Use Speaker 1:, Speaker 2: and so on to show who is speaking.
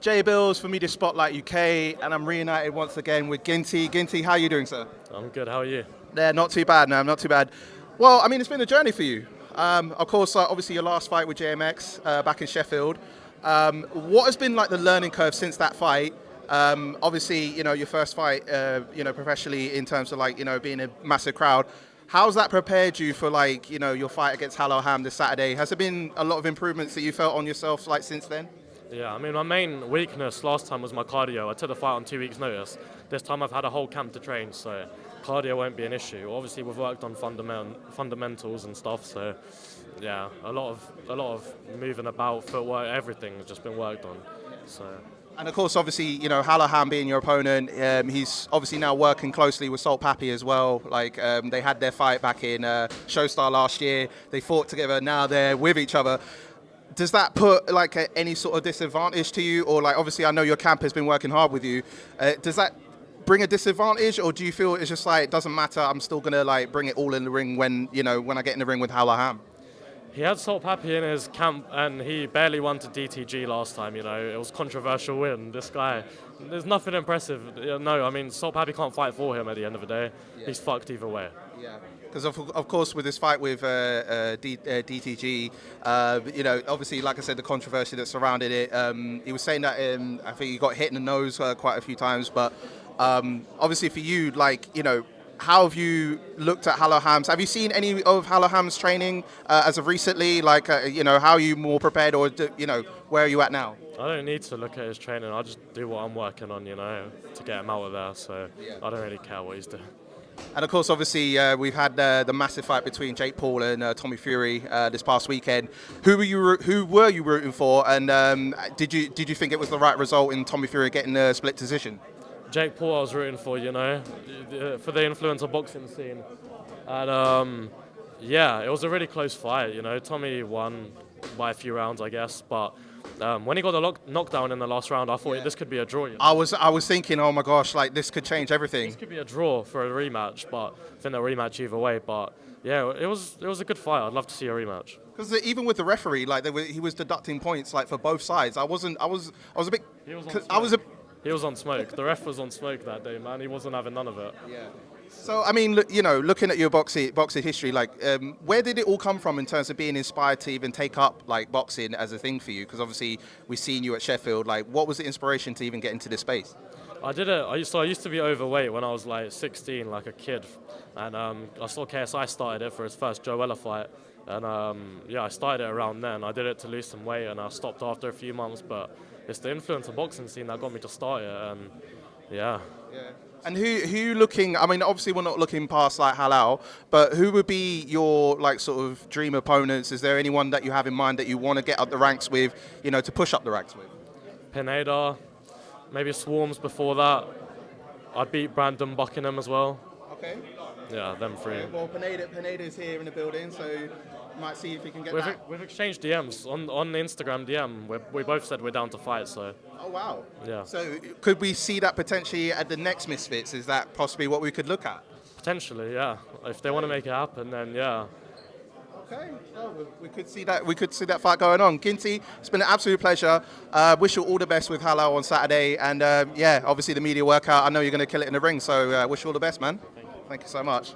Speaker 1: J Bills for Media Spotlight UK, and I'm reunited once again with Ginty. Ginty, how are you doing, sir?
Speaker 2: I'm good. How are you?
Speaker 1: Yeah, not too bad, man. Not too bad. Well, I mean, it's been a journey for you. Of course, obviously your last fight with JMX back in Sheffield. What has been like the learning curve since that fight? Obviously, your first fight, professionally in terms of like, being a massive crowd. How's that prepared you for like, your fight against Halal Ham this Saturday? Has there been a lot of improvements that you felt on yourself like since then?
Speaker 2: Yeah, I mean, my main weakness last time was my cardio. I took the fight on 2 weeks' notice. This time I've had a whole camp to train, so cardio won't be an issue. Obviously, we've worked on fundamentals and stuff, so yeah, a lot of moving about, footwork, everything has just been worked on. So.
Speaker 1: And of course, obviously, Halal Ham being your opponent, he's obviously now working closely with Salt Pappy as well. Like they had their fight back in Showstar last year. They fought together. Now they're with each other. Does that put like any sort of disadvantage to you, or like obviously I know your camp has been working hard with you. Does that bring a disadvantage, or do you feel it's just like it doesn't matter? I'm still gonna like bring it all in the ring when I get in the ring with Halal Ham.
Speaker 2: He had Salt Pappy in his camp, and he barely won to DTG last time. It was a controversial win. This guy, there's nothing impressive. No, I mean Salt Pappy can't fight for him at the end of the day. Yeah. He's fucked either way.
Speaker 1: Yeah. Because of course with this fight with DTG, obviously like I said, the controversy that surrounded it. He was saying that I think he got hit in the nose quite a few times, but obviously for you, like how have you looked at Halal Ham's? Have you seen any of Halal Ham's training as of recently? Like, how are you more prepared, or where are you at now?
Speaker 2: I don't need to look at his training. I just do what I'm working on, to get him out of there. So yeah. I don't really care what he's doing.
Speaker 1: And of course, obviously, we've had the massive fight between Jake Paul and Tommy Fury this past weekend. Who were you rooting for? And did you think it was the right result in Tommy Fury getting the split decision?
Speaker 2: Jake Paul I was rooting for, for the influencer boxing scene. And yeah, it was a really close fight, Tommy won by a few rounds, I guess, but when he got the knockdown in the last round, I thought this could be a draw.
Speaker 1: I was thinking, oh my gosh, like this could change everything.
Speaker 2: This could be a draw for a rematch, but I think a rematch either way. But yeah, it was a good fight. I'd love to see a rematch.
Speaker 1: Because even with the referee, like he was deducting points like for both sides. I was a bit.
Speaker 2: He was on smoke. The ref was on smoke that day, man. He wasn't having none of it.
Speaker 1: Yeah. So, I mean, looking at your boxing history, like, where did it all come from in terms of being inspired to even take up, like, boxing as a thing for you? Because obviously we've seen you at Sheffield. Like, what was the inspiration to even get into this space?
Speaker 2: I used to be overweight when I was, like, 16, like a kid. And I saw KSI started it for his first Joella fight. And, I started it around then. I did it to lose some weight, and I stopped after a few months. But it's the influencer boxing scene that got me to start it, and, yeah.
Speaker 1: And who you looking? I mean, obviously we're not looking past like Halal, but who would be your like sort of dream opponents? Is there anyone that you have in mind that you want to get up the ranks with? To push up the ranks with?
Speaker 2: Pineda, maybe Swarms before that. I'd beat Brandon Buckingham as well.
Speaker 1: Okay.
Speaker 2: Yeah, them three.
Speaker 1: Well, Pineda's here in the building, so might see if we can get that.
Speaker 2: We've exchanged DMs on the Instagram DM. We both said we're down to fight, so.
Speaker 1: Oh wow!
Speaker 2: Yeah.
Speaker 1: So could we see that potentially at the next Misfits? Is that possibly what we could look at?
Speaker 2: Potentially, yeah. If they want to make it happen, then yeah.
Speaker 1: Okay, well, we could see that. We could see that fight going on. Ginty, it's been an absolute pleasure. Wish you all the best with Halal on Saturday, and obviously the media workout. I know you're going to kill it in the ring, so wish you all the best, man.
Speaker 2: Thank you
Speaker 1: so much.